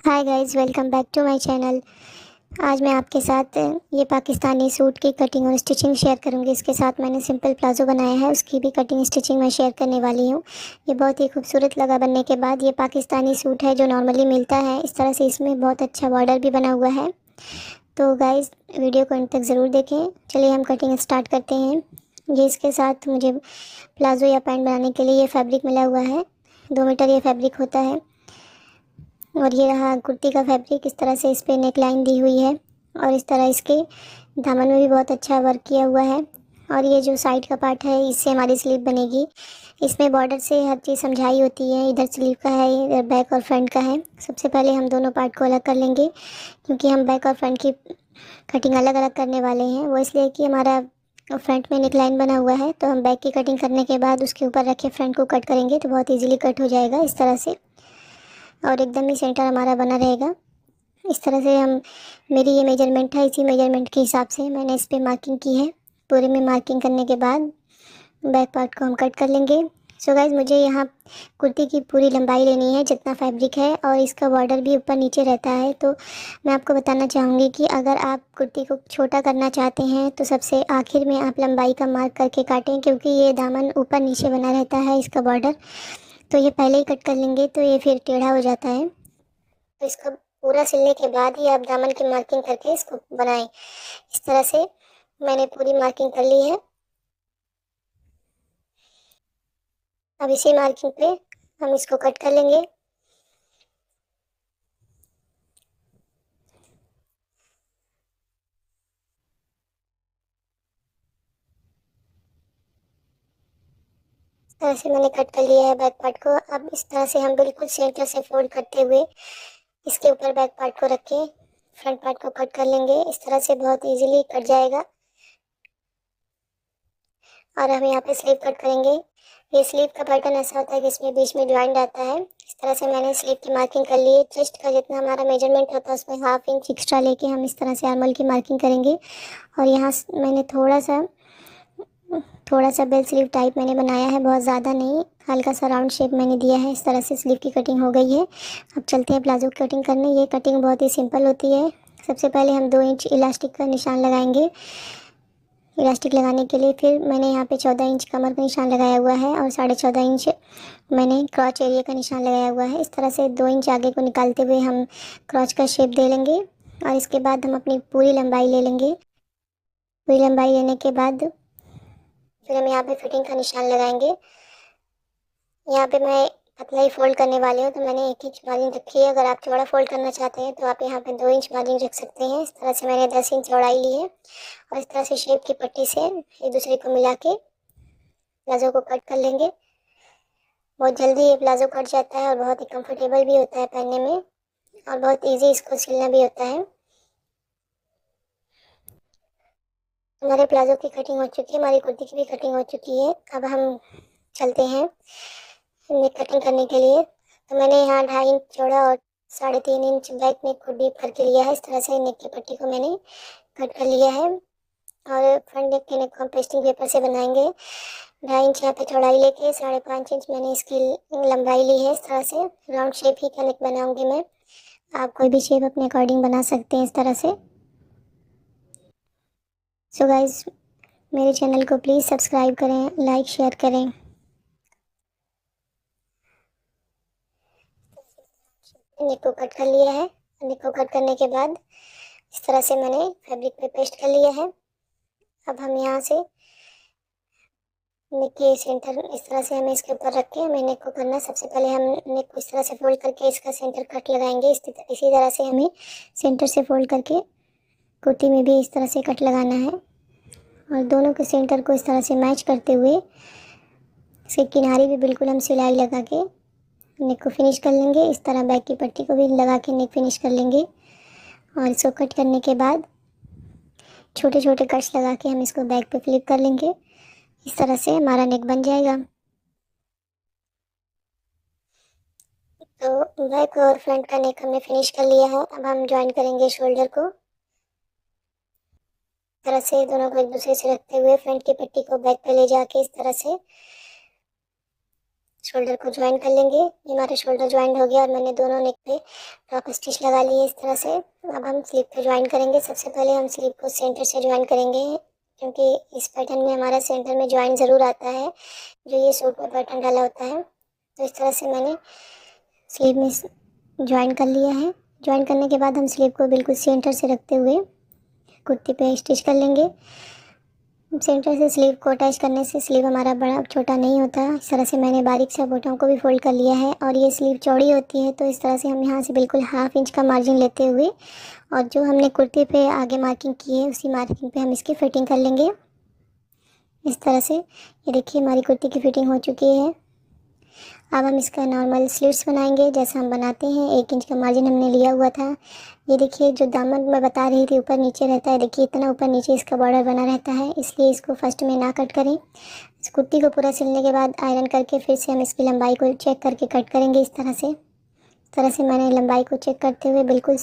Hi guys, welcome back to my channel. आज मैं आपके साथ ये पाकिस्तानी सूट की कटिंग और स्टिचिंग शेयर करूंगी। इसके साथ मैंने सिंपल प्लाजो बनाया है, उसकी भी कटिंग स्टिचिंग मैं शेयर करने वाली हूँ। ये बहुत ही खूबसूरत लगा बनने के बाद। ये पाकिस्तानी सूट है जो नॉर्मली मिलता है इस तरह से। इसमें बहुत अच्छा बॉर्डर भी बना हुआ है। तो गाइस, वीडियो को अंत तक ज़रूर देखें। चलिए हम कटिंग स्टार्ट करते हैं। ये इसके साथ मुझे प्लाजो या पैंट बनाने के लिए ये फैब्रिक मिला हुआ है। 2 मीटर ये फैब्रिक होता है। और ये रहा कुर्ती का फैब्रिक। इस तरह से इस पर नेक लाइन दी हुई है और इस तरह इसके दामन में भी बहुत अच्छा वर्क किया हुआ है। और ये जो साइड का पार्ट है, इससे हमारी स्लीव बनेगी। इसमें बॉर्डर से हर चीज़ समझाई होती है। इधर स्लीव का है, इधर बैक और फ्रंट का है। सबसे पहले हम दोनों पार्ट को अलग कर लेंगे, क्योंकि हम बैक और फ्रंट की कटिंग अलग अलग करने वाले हैं। वो इसलिए कि हमारा फ्रंट में नेक लाइन बना हुआ है, तो हम बैक की कटिंग करने के बाद उसके ऊपर रखे फ्रंट को कट करेंगे तो बहुत ईजीली कट हो जाएगा इस तरह से। और एकदम ही सेंटर हमारा बना रहेगा। इस तरह से हम मेरी ये मेजरमेंट है, इसी मेजरमेंट के हिसाब से मैंने इस पर मार्किंग की है। पूरे में मार्किंग करने के बाद बैक पार्ट को हम कट कर लेंगे। सो गाइज, मुझे यहाँ कुर्ती की पूरी लंबाई लेनी है जितना फैब्रिक है, और इसका बॉर्डर भी ऊपर नीचे रहता है। तो मैं आपको बताना चाहूँगी कि अगर आप कुर्ती को छोटा करना चाहते हैं तो सबसे आखिर में आप लंबाई का मार्क करके काटें, क्योंकि ये दामन ऊपर नीचे बना रहता है इसका बॉर्डर। तो ये पहले ही कट कर लेंगे तो ये फिर टेढ़ा हो जाता है। तो इसको पूरा सिलने के बाद ही आप दामन की मार्किंग करके इसको बनाएं। इस तरह से मैंने पूरी मार्किंग कर ली है। अब इसी मार्किंग पे हम इसको कट कर लेंगे। इस तरह से मैंने कट कर लिया है बैक पार्ट को। अब इस तरह से हम बिल्कुल सेंटर से फोल्ड करते हुए इसके ऊपर बैक पार्ट को रख के फ्रंट पार्ट को कट कर लेंगे। इस तरह से बहुत इजीली कट जाएगा। और हम यहाँ पे स्लीव कट करेंगे। ये स्लीव का पैटर्न ऐसा होता है कि इसमें बीच में ज्वाइंट आता है। इस तरह से मैंने स्लीव की मार्किंग कर ली है। चेस्ट का जितना हमारा मेजरमेंट होता है उसमें 1/2 इंच एक्स्ट्रा लेके हम इस तरह से आर्मल की मार्किंग करेंगे। और यहाँ मैंने थोड़ा सा बेल स्लीव टाइप मैंने बनाया है, बहुत ज़्यादा नहीं, हल्का सा राउंड शेप मैंने दिया है। इस तरह से स्लीव की कटिंग हो गई है। अब चलते हैं प्लाजो की कटिंग करने। ये कटिंग बहुत ही सिंपल होती है। सबसे पहले हम 2 इंच इलास्टिक का निशान लगाएंगे। इलास्टिक लगाने के लिए फिर मैंने यहाँ पे 14 इंच कमर का निशान लगाया हुआ है और 14.5 इंच मैंने क्रॉच एरिया का निशान लगाया हुआ है। इस तरह से 2 इंच आगे को निकालते हुए हम क्रॉच का शेप दे लेंगे। और इसके बाद हम अपनी पूरी लंबाई ले लेंगे। पूरी लंबाई लेने के बाद फिर हम यहाँ पे फिटिंग का निशान लगाएंगे। यहाँ पे मैं पतला ही फोल्ड करने वाली हूँ, तो मैंने 1 इंच मार्जिन रखी है। अगर आप चौड़ा फोल्ड करना चाहते हैं तो आप यहाँ पे 2 इंच मार्जिन रख सकते हैं। इस तरह से मैंने 10 इंच चौड़ाई ली है और इस तरह से शेप की पट्टी से एक दूसरे को मिला के प्लाजो को कट कर लेंगे। बहुत जल्दी ये प्लाजो कट जाता है और बहुत ही कंफर्टेबल भी होता है पहनने में, और बहुत इजी इसको सिलना भी होता है। हमारे प्लाजो की कटिंग हो चुकी है, हमारी कुर्ती की भी कटिंग हो चुकी है। अब हम चलते हैं नेक कटिंग करने के लिए। तो मैंने यहाँ 2.5 इंच चौड़ा और 3.5 इंच बैक नेक को डीप करके लिया है। इस तरह से नेक की पट्टी को मैंने कट कर लिया है। और फ्रंट नेक के नेक को हम पेस्टिंग पेपर से बनाएंगे। 2.5 इंच यहाँ पे चौड़ाई लेके 5.5 इंच मैंने इसकी लंबाई ली है। इस तरह से राउंड शेप ही का नेक बनाऊंगी मैं। आप कोई भी शेप अपने अकॉर्डिंग बना सकते हैं इस तरह से। सो गाइज, मेरे चैनल को प्लीज़ सब्सक्राइब करें, लाइक शेयर करें। नेक को कट कर लिया है। नेक को कट करने के बाद इस तरह से मैंने फैब्रिक पे पेस्ट कर लिया है। अब हम यहाँ से नेक के सेंटर इस तरह से हमें इसके ऊपर रख के हमें नेक को करना है। सबसे पहले हम नेक को इस तरह से फोल्ड करके इसका सेंटर कट लगाएंगे। इसी तरह से हमें सेंटर से फोल्ड करके कुर्ती में भी इस तरह से कट लगाना है। और दोनों के सेंटर को इस तरह से मैच करते हुए इसके किनारे भी बिल्कुल हम सिलाई लगा के नेक को फिनिश कर लेंगे। इस तरह बैक की पट्टी को भी लगा के नेक फिनिश कर लेंगे। और इसको कट करने के बाद छोटे छोटे कट्स लगा के हम इसको बैक पे फ्लिप कर लेंगे। इस तरह से हमारा नेक बन जाएगा। तो बैक और फ्रंट का नेक हमने फिनिश कर लिया है। अब हम ज्वाइन करेंगे शोल्डर को। इस तरह से दोनों को एक दूसरे से रखते हुए फ्रंट की पट्टी को बैक पे ले जाके इस तरह से शोल्डर को ज्वाइन कर लेंगे। ये हमारा शोल्डर ज्वाइन हो गया और मैंने दोनों नेक पे टॉप स्टिच लगा लिए इस तरह से। अब हम स्लीव पे ज्वाइन करेंगे। सबसे पहले हम स्लीव को सेंटर से ज्वाइन करेंगे, क्योंकि इस पैटर्न में हमारा सेंटर में ज्वाइन ज़रूर आता है जो ये सूट पर पैटर्न डाला होता है। तो इस तरह से मैंने स्लीव में ज्वाइन कर लिया है। ज्वाइन करने के बाद हम स्लीव को बिल्कुल सेंटर से रखते हुए कुर्ती पे स्टिच कर लेंगे। सेंटर से स्लीव को अटैच करने से स्लीव हमारा बड़ा छोटा नहीं होता। इस तरह से मैंने बारीक से बटन को भी फोल्ड कर लिया है और ये स्लीव चौड़ी होती है, तो इस तरह से हम यहाँ से बिल्कुल 1/2 इंच का मार्जिन लेते हुए और जो हमने कुर्ती पे आगे मार्किंग की है उसी मार्किंग पे हम इसकी फ़िटिंग कर लेंगे इस तरह से। ये देखिए हमारी कुर्ती की फ़िटिंग हो चुकी है। अब हम इसका नॉर्मल स्लिट्स बनाएंगे जैसा हम बनाते हैं। 1 इंच का मार्जिन हमने लिया हुआ था। ये देखिए जो दामन मैं बता रही थी ऊपर नीचे रहता है, देखिए इतना ऊपर नीचे इसका बॉर्डर बना रहता है, इसलिए इसको फर्स्ट में ना कट करें। इस कुर्ती को पूरा सिलने के बाद आयरन करके फिर से हम इसकी लंबाई को चेक करके कट करेंगे इस तरह से मैंने लंबाई को चेक करते हुए बिल्कुल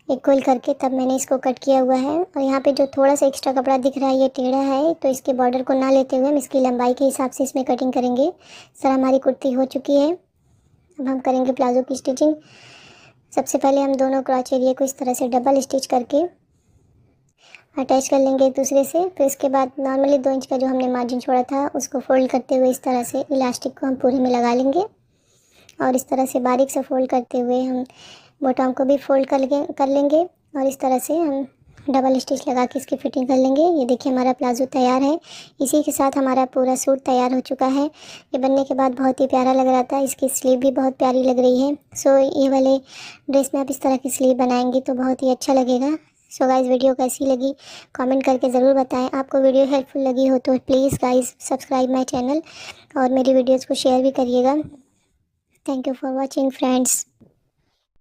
इक्वल करके तब मैंने इसको कट किया हुआ है। और यहाँ पे जो थोड़ा सा एक्स्ट्रा कपड़ा दिख रहा है ये टेढ़ा है, तो इसके बॉर्डर को ना लेते हुए हम इसकी लंबाई के हिसाब से इसमें कटिंग करेंगे। सर हमारी कुर्ती हो चुकी है। अब हम करेंगे प्लाज़ो की स्टिचिंग। सबसे पहले हम दोनों क्रॉच एरिया को इस तरह से डबल स्टिच करके अटैच कर लेंगे एक दूसरे से। फिर इसके बाद नॉर्मली 2 इंच का जो हमने मार्जिन छोड़ा था उसको फोल्ड करते हुए इस तरह से इलास्टिक को हम पूरे में लगा लेंगे और इस तरह से बारीक से फोल्ड करते हुए हम बॉटम को भी फोल्ड कर लेंगे और इस तरह से हम डबल स्टिच लगा के इसकी फ़िटिंग कर लेंगे। ये देखिए हमारा प्लाज़ो तैयार है। इसी के साथ हमारा पूरा सूट तैयार हो चुका है। ये बनने के बाद बहुत ही प्यारा लग रहा था। इसकी स्लीव भी बहुत प्यारी लग रही है। सो ये वाले ड्रेस में आप इस तरह की स्लीव बनाएंगी तो बहुत ही अच्छा लगेगा। सो गाइज़ वीडियो कैसी लगी कमेंट करके ज़रूर बताएं। आपको वीडियो हेल्पफुल लगी हो तो please guys subscribe my channel और मेरी वीडियोज़ को शेयर भी करिएगा। Thank you for watching friends.